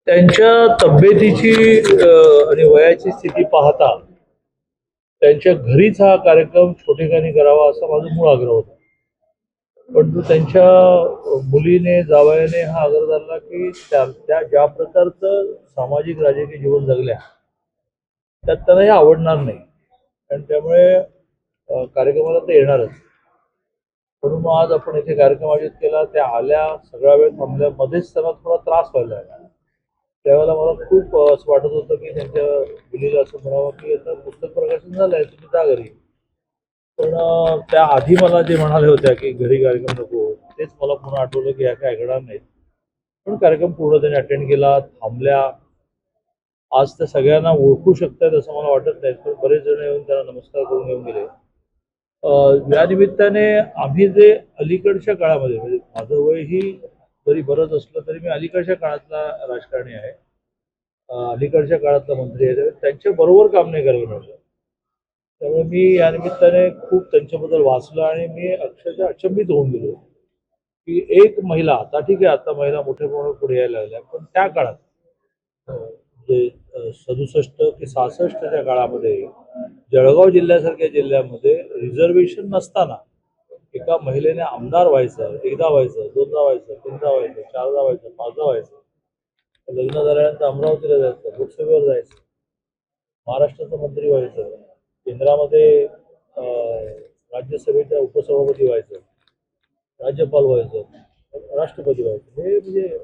त्यांच्या तब्येतीची आणि वयाची स्थिती पाहता त्यांच्या घरीच हा कार्यक्रम छोटेखानी करावा असा माझा मूळ आग्रह होता. परंतु त्यांच्या मुलीने जावयाने हा आग्रह धरला की त्या ज्या प्रकारचं सामाजिक राजकीय जीवन जगल्या त्यात त्यांना हे आवडणार नाही आणि त्यामुळे कार्यक्रमाला ते येणारच. म्हणून मग आज आपण इथे कार्यक्रम आयोजित केला. त्या आल्या, सगळा वेळ थांबल्या, मध्येच त्यांना थोडा त्रास व्हायला लागला. त्यावेळेला मला खूप असं वाटत होतं की त्यांच्या मुलीला असं म्हणावं की आता पुस्तक प्रकाशन झालंय, तुम्ही जा घरी. पण त्या आधी मला जे म्हणाले होत्या की घरी कार्यक्रम नको, तेच मला पुन्हा आठवलं की ह्या काय ऐकणार नाहीत. पण कार्यक्रम पूर्ण त्यांनी अटेंड केला, थांबल्या. आज त्या सगळ्यांना ओळखू शकतात असं मला वाटत नाही, पण बरेच जण येऊन त्यांना नमस्कार करून येऊन गेले. या निमित्ताने आम्ही जे अलीकडच्या काळामध्ये, म्हणजे माझं वय ही जरी बरंच असलं तरी मी अलीकडच्या काळातला राजकारणी आहे. अलीकडच्या काळातला मंत्री आहे, त्यामुळे त्यांच्या बरोबर काम नाही करायला मिळालं. त्यामुळे मी या निमित्ताने खूप त्यांच्याबद्दल वाचलं आणि मी अक्षरशः अचंबित होऊन गेलो की एक महिला, आता ठीक आहे आता महिला मोठ्या प्रमाणात पुढे यायला लागल्या, पण त्या काळात म्हणजे 67 की 66च्या काळामध्ये जळगाव जिल्ह्यासारख्या जिल्ह्यामध्ये रिझर्वेशन नसताना एका महिलेने आमदार व्हायचं, एकदा व्हायचं, दोनदा व्हायचं, तीनदा व्हायचं, चारदा व्हायचं, पाचदा व्हायचं. लग्न झाल्यानंतर अमरावतीला जायचं, लोकसभेवर जायचं, महाराष्ट्राचं मंत्री व्हायचं, केंद्रामध्ये राज्यसभेच्या उपसभापती व्हायचं, राज्यपाल व्हायचं, राष्ट्रपती व्हायचं. हे म्हणजे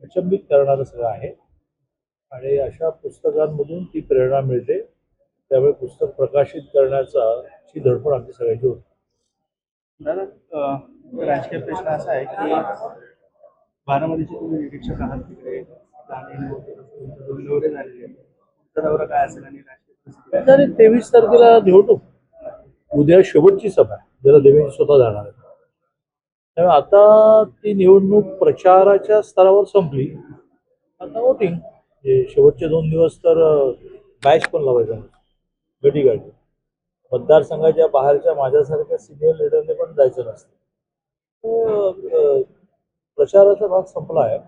अचंबित करणारं सगळं आहे आणि अशा पुस्तकांमधून ती प्रेरणा मिळते. त्यामुळे पुस्तक प्रकाशित करण्याची धडपड आमची सगळ्यांची होती. दादा, राजकीय प्रश्न असा आहे की बारामतीचे तुम्ही निरीक्षक आहात, तिकडे दोन दौरे झालेले आहेत. पुढचा दौरा काय असेल आणि राजकीय आणि 23 तारखेला निवडणूक, उद्या शेवटची सभा आहे, ज्याला देवेंद्र स्वतः जाणार आहे. त्यामुळे आता ती निवडणूक प्रचाराच्या स्तरावर संपली. आता वोटिंग, शेवटचे 2 दिवस तर बॅच पण लावायचा, गटी गाडी. मतदारसंघाच्या बाहेरच्या माझ्यासारख्या सिनियर लिडरने पण जायचं नसतं. प्रचाराचा भाग संपला आहे.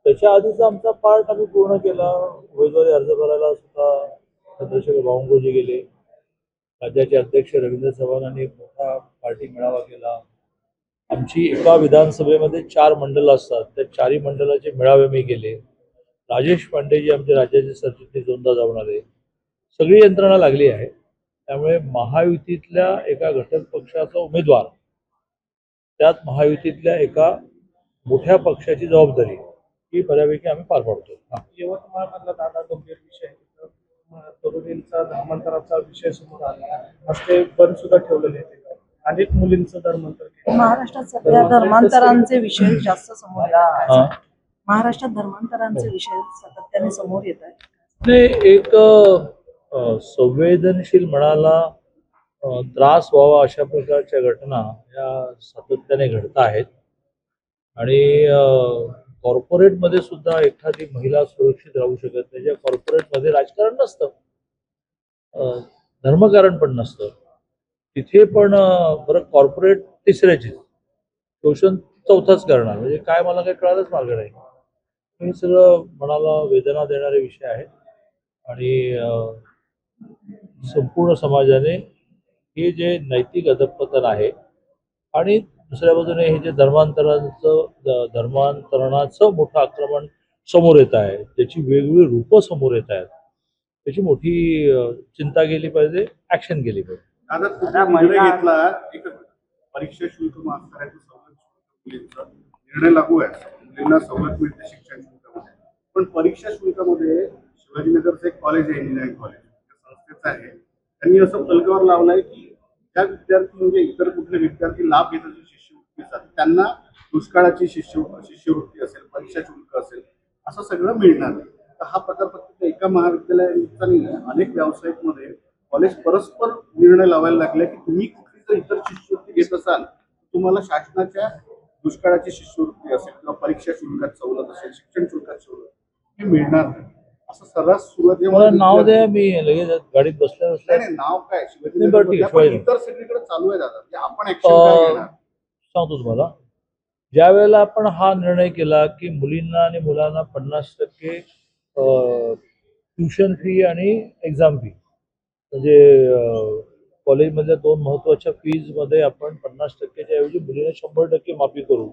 त्याच्या आधीचा आमचा पार्ट आम्ही पूर्ण केला. उमेदवारी अर्ज भरायला सुद्धा चंद्रशेखर बावनकुळे गेले. राज्याचे अध्यक्ष रवींद्र चव्हाणांनी एक मोठा पार्टी मेळावा केला. आमची एका विधानसभेमध्ये 4 मंडळ असतात, त्या 4ही मंडळाचे मेळावे मी केले. राजेश पांडेजी आमचे राज्याचे सरचिटणीस 2दा जाऊन आले. सगळी यंत्रणा लागली आहे. त्यामुळे महायुतीतल्या एका घटक पक्षाचा उमेदवार, त्यात महायुतीतल्या एका मोठ्या पक्षाची जबाबदारी ही बऱ्यापैकी आम्ही पार पाडतो. यवतमाळमधला दादा गंभीर विषय आहे. तरुणींचा धर्मांतराचा विषय समोर आला. आज ते बंद सुद्धा ठेवलेले आहेत. अनेक मुलींचं धर्मांतर महाराष्ट्रात सध्या धर्मांतरांचे विषय जास्त समोर येत आहेत. महाराष्ट्रात धर्मांतरांचे विषय सातत्याने समोर येत आहेत. एक संवेदनशील मनाला त्रास व्हावा अशा प्रकारच्या घटना या सातत्याने घडत आहेत आणि कॉर्पोरेटमध्ये सुद्धा एखादी महिला सुरक्षित राहू शकत नाही. ज्या कॉर्पोरेटमध्ये राजकारण नसतं, धर्मकारण पण नसतं, तिथे पण बरं कॉर्पोरेट तिसऱ्याची शोषण चौथाच करणार, म्हणजे काय मला काही कळायलाच मार्ग नाही. हे सगळं मनाला वेदना देणारे विषय आहेत आणि संपूर्ण समाजाने हे जे नैतिक अधपतन आहे आणि दुसऱ्या बाजूने हे जे धर्मांतरणाचं मोठं आक्रमण समोर येत आहे, त्याची वेगवेगळी रूपं समोर येत आहेत, त्याची मोठी चिंता केली पाहिजे, ऍक्शन केली पाहिजे. आता निर्णय घेतला, एक परीक्षा शुल्क माफ करायचं मुलींचा निर्णय लागू आहे. मुलींना सवलत मिळते शिक्षण शुल्कामध्ये, पण परीक्षा शुल्कामध्ये शिवाजीनगरचं एक कॉलेज आहे, इंजिनिअरिंग कॉलेज संस्थेचं आहे, त्यांनी असं फलकावर लावलंय की त्या विद्यार्थी म्हणजे इतर कुठले विद्यार्थी लाभ घेतात शिष्यवृत्तीचा, त्यांना दुष्काळाची शिष्यवृत्ती असेल, परीक्षा शुल्क असेल, असं सगळं मिळणार. तर हा प्रकार फक्त एका महाविद्यालयाचा नाही आहे. अनेक व्यावसायिकमध्ये कॉलेज परस्पर निर्णय लावायला लागले की तुम्ही कुठली जर इतर शिष्यवृत्ती घेत असाल तुम्हाला शासनाच्या दुष्काळाची शिष्यवृत्ती असेल किंवा परीक्षा शुल्कात सवलत असेल, शिक्षण शुल्कात सवलत हे मिळणार नाही. असं सर्रास सुरुवातीला नाव द्या, मी लगेच गाडीत बसल्या नाही, नाव काय शिवाजी इतर सगळीकडे चालू आहे दादा. आपण ऍक्शन काय घेणार सांगतो तुम्हाला. ज्या वेळेला आपण हा निर्णय केला की मुलींना आणि मुलांना 50% ट्युशन फी आणि एक्झाम फी म्हणजे कॉलेजमधल्या दोन महत्त्वाच्या फीजमध्ये आपण 50%च्या ऐवजी मुलींना 100% माफी करू.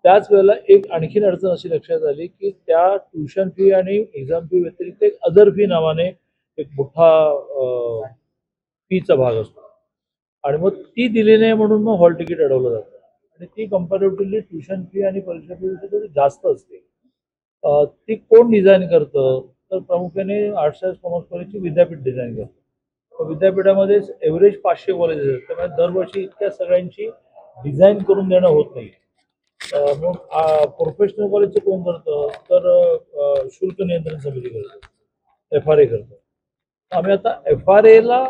त्याच वेळेला एक आणखीन अडचण अशी लक्षात आली की त्या ट्युशन फी आणि एक्झाम फी व्यतिरिक्त एक अदर फी नावाने एक मोठा फीचा भाग असतो आणि मग ती दिली नाही म्हणून मग हॉल तिकीट अडवलं जातं आणि ती कम्पॅरेटिव्हली ट्युशन फी आणि परीक्षा फी थोडी जास्त असते. ती कोण डिझाईन करतं तर प्रामुख्याने आर्ट्स सायन्स कॉमर्स कॉलेजची विद्यापीठ डिझाईन करतं. विद्यापीठामध्ये एव्हरेज 500 कॉलेजेस आहेत त्यामुळे दरवर्षी इतक्या सगळ्यांची डिझाईन करून देणं होत नाही. मग प्रोफेशनल कॉलेजचं कोण करतं तर शुल्क नियंत्रण समिती करतं, FRA करतं. आम्ही आता FRAला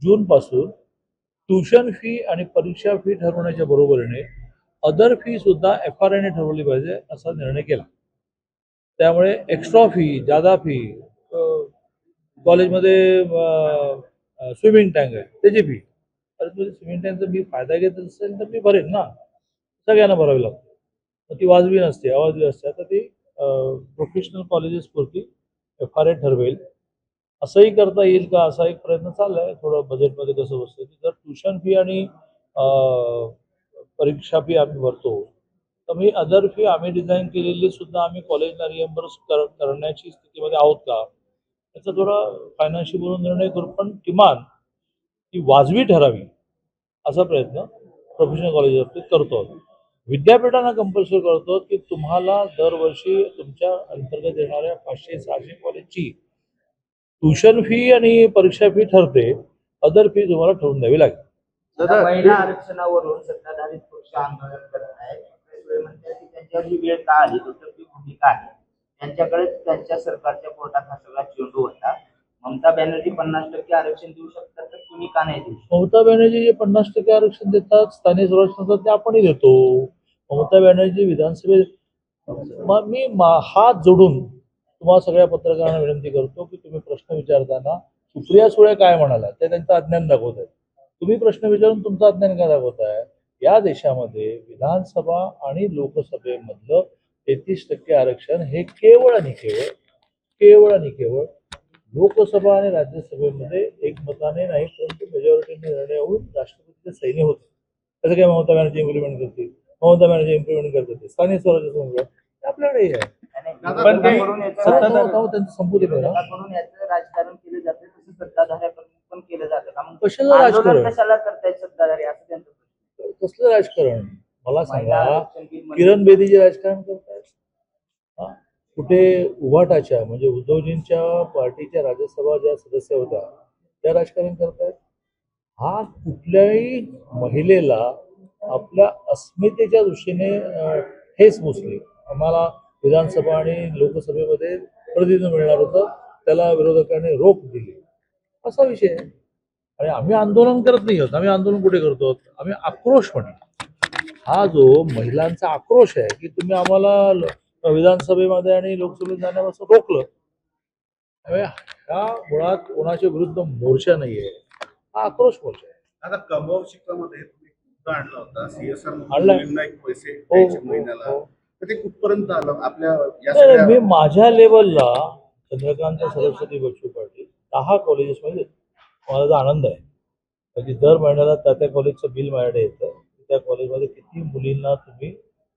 जूनपासून ट्युशन फी आणि परीक्षा फी ठरवण्याच्या बरोबरीने अदर फी सुद्धा FRAने ठरवली पाहिजे असा निर्णय केला. त्यामुळे एक्स्ट्रा फी, जादा फी, कॉलेजमध्ये स्विमिंग टँक आहे त्याची फी. अरे तुम्ही स्विमिंग टँकचा मी फायदा घेत असेल तर मी भरेन ना, सगळ्यांना भरावी लागते. मग ती वाजवी नसते, अवाजवी असते. आता ती प्रोफेशनल कॉलेजेसपुरती FRA ठरवेल. असंही करता येईल का असा एक प्रयत्न चालला आहे थोडं बजेटमध्ये कसं बसतं की जर ट्युशन फी आणि परीक्षा फी आम्ही भरतो तर मी अदर फी आम्ही डिझाईन केलेली सुद्धा आम्ही कॉलेजला रिएम्बर्स करण्याची स्थितीमध्ये आहोत का याचा थोडा फायनान्शियल बोलून निर्णय करू पण किमान ती वाजवी ठरावी असा प्रयत्न प्रोफेशनल कॉलेज बाबतीत करतो. विद्यापीठांना कंपल्सरी करतो की तुम्हाला दरवर्षी तुमच्या अंतर्गत येणाऱ्या 500-600 कॉलेजची ट्युशन फी आणि परीक्षा फी ठरते, अदर फी तुम्हाला ठरवून द्यावी लागेल. दादा महिला आरक्षणावरून सत्ताधारी पक्ष आंदोलन करत आहे. काँग्रेस वेळ म्हणते की त्यांच्यावर ही वेळ का आली तर ती भूमिका आहे त्यांच्याकडे त्यांच्या सरकारच्या कोर्टात हा सगळा चेंडू होता. ममता बॅनर्जी 50% आरक्षण देऊ शकतात तर तुम्ही का नाही देऊ शकत? ममता बॅनर्जी जे 50% आरक्षण देतात स्थानिक स्वराज्य संस्थांना ते आपणही देतो. ममता बॅनर्जी विधानसभेत हात जोडून तुम्हाला सगळ्या पत्रकारांना विनंती करतो की तुम्ही प्रश्न विचारताना सुप्रिया सुळे काय म्हणाला ते त्यांचं अज्ञान दाखवत आहेत. तुम्ही प्रश्न विचारून तुमचं अज्ञान काय दाखवताय. या देशामध्ये विधानसभा आणि लोकसभेमधलं 33% आरक्षण हे केवळ आणि केवळ लोकसभा आणि राज्यसभेमध्ये एकमताने नाही परंतु मेजॉरिटीने निर्णय होऊन राष्ट्रपतीचे सैन्य होते. त्याचं काय ममता बॅनर्जी इम्प्लिमेंट करते, ममता बॅनर्जी इम्प्लिमेंट करते स्थानिक स्वराज्य संस्था ते आपल्याकडेही आहे. पण ते त्यांचं संपू दे बरं. करून याचं राजकारण केलं जातं तसं सत्ताधाऱ्याकडून पण केलं जातं का? मग कशाला आंदोलन राजकारण? कशाला करतायत सत्ताधारी असं त्यांचं प्रश्न. कसलं राजकारण मला महिला सांगा. आरक्षण बिलमध्ये- किरण बेदीचे राजकारण करतायत. हा? कुठे उभाटाच्या म्हणजे उद्धवजींच्या पार्टीच्या राज्यसभा ज्या सदस्य होत्या त्या राजकारण करतायत. हा कुठल्याही महिलेला आपल्या अस्मितेच्या दृष्टीने ठेस पोचली. आम्हाला विधानसभा आणि लोकसभेमध्ये प्रतिनिधित्व मिळणार होतं त्याला विरोधकांनी रोख दिली असा विषय आहे. आणि आम्ही आंदोलन करत नाही आहोत. आम्ही आंदोलन कुठे करतो आम्ही आक्रोश म्हणतो. हा जो महिलांचा आक्रोश आहे की तुम्ही आम्हाला विधानसभेमध्ये आणि लोकसभेत जाण्यापासून रोखलं त्यामुळे हा मुळात कोणाच्या विरुद्ध मोर्चा नाहीये, हा आक्रोश मोर्चा आहे. आता कमवाव शिकामध्ये तुम्ही मुद्दा आणला होता CSR आणलाय. मुलींना एक पैसे हो, द्यायचे हो, महिन्याला हो. तर ते कुठपर्यंत आलं आपल्या या नाही, मी सगळ्या माझ्या लेवलला चंद्रकांत सरस्वती बच्चू पाटील 10 कॉलेजेसमध्ये मला जो आनंद आहे म्हणजे दर महिन्याला त्या कॉलेजचं बिल माझ्याकडे येतं. त्या कॉलेजमध्ये किती मुलींना तुम्ही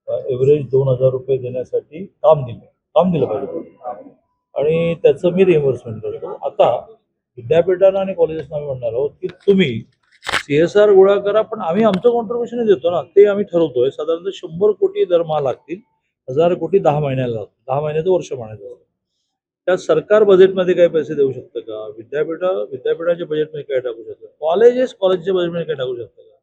एव्हरेज 2,000 रुपये देण्यासाठी काम दिलं पाहिजे आणि त्याचं मी रिएम्बर्समेंट करतो. आता विद्यापीठांना आणि कॉलेजेसना आम्ही म्हणणार आहोत की तुम्ही CSR गोळा करा पण आम्ही आमचं कॉन्ट्रीब्युशन देतो ना ते आम्ही ठरवतोय. साधारणतः 100 कोटी दरमहा लागतील. 1000 कोटी 10 महिन्याला लागतील. 10 महिन्याचं वर्ष म्हणायचं. त्या सरकार बजेटमध्ये काही पैसे देऊ शकतं का? विद्यापीठाच्या बजेटमध्ये काय टाकू शकतं? कॉलेजच्या बजेटमध्ये काय टाकू शकतं का?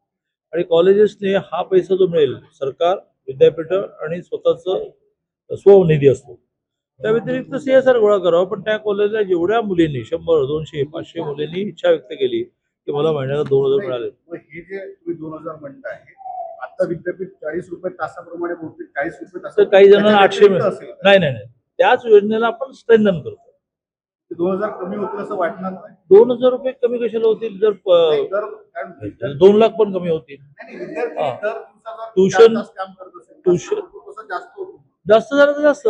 आणि कॉलेजेसने हा पैसा जो मिळेल सरकार विद्यापीठ आणि स्वतःचं स्वनिधी असतो त्या व्यतिरिक्त CSR गोळा करावा. पण त्या कॉलेजला जेवढ्या मुलींनी 100, 200, 500 मुलींनी इच्छा व्यक्त केली की मला महिन्याला 2,000 मिळाले. मग हे जे तुम्ही 2,000 म्हणताय आता विद्यापीठ 40 रुपये तासाप्रमाणे बहुतेक 40 रुपये तर काही जणांना 800 त्याच्या व्यतिरिक्त असेल का? नाही त्याच योजनेला आपण स्ट्रेंथन करतो. 2000 कमी होतील असं वाटणार नाही. 2,000 रुपये कमी कशाला होतील जर दर कारण विद्यार्थी 2 लाख पण कमी होतील. नाही, विद्यार्थी हा. दर दिवसाला ट्युशन- 4 तास काम करत असेल, ट्युशन- तसं जास्त होतो. जास्त झालं तर जास्त.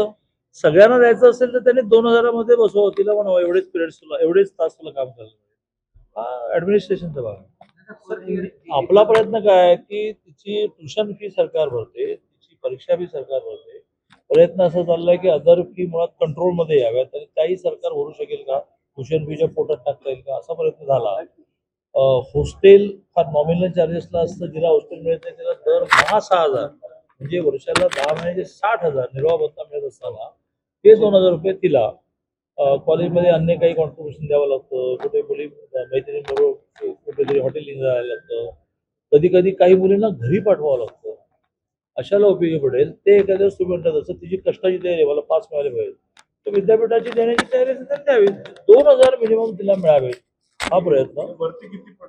सगळ्यांना द्यायचं असेल तर त्यांनी 2,000 बसवा, तिला म्हणा एवढेच पिरियड तुला, एवढेच तास तुला काम करायला पाहिजे. हा ऍडमिनिस्ट्रेशनचा भाग आहे. आपला प्रयत्न काय आहे की तिची ट्युशन फी सरकार भरते, तिची परीक्षा फी सरकार भरते. प्रयत्न असा चाललाय की अदर फी मुळात कंट्रोलमध्ये याव्यात आणि त्याही सरकार भरू शकेल का, ट्युशन फीच्या पोटात टाकता येईल का, असा प्रयत्न झाला. हॉस्टेल हा नॉमिनल चार्जेसला असतं, जिला हॉस्टेल मिळत नाही त्याला दरमहा 6,000, म्हणजे वर्षाला 10 महिन्याचे 60,000 निर्वाह भत्ता मिळत असताना ते 2,000 रुपये तिला. कॉलेजमध्ये अन्य काही कॉन्ट्रीब्युशन द्यावं लागतं, कुठे मुली मैत्रिणीबरोबर कुठेतरी हॉटेलिंग जायला लागतं, कधी कधी काही मुलींना घरी पाठवावं लागतं. अशाला उपयोगी पडेल ते एखाद्या दिवस तुम्ही म्हणतात असं तिची कष्टाची तयारी आहे, मला 5 मिळाले पाहिजे, तर विद्यापीठाची देण्याची तयारी असेल तर द्यावी. 2,000 मिनिमम तिला मिळावे हा प्रयत्न वरती किती पडतं?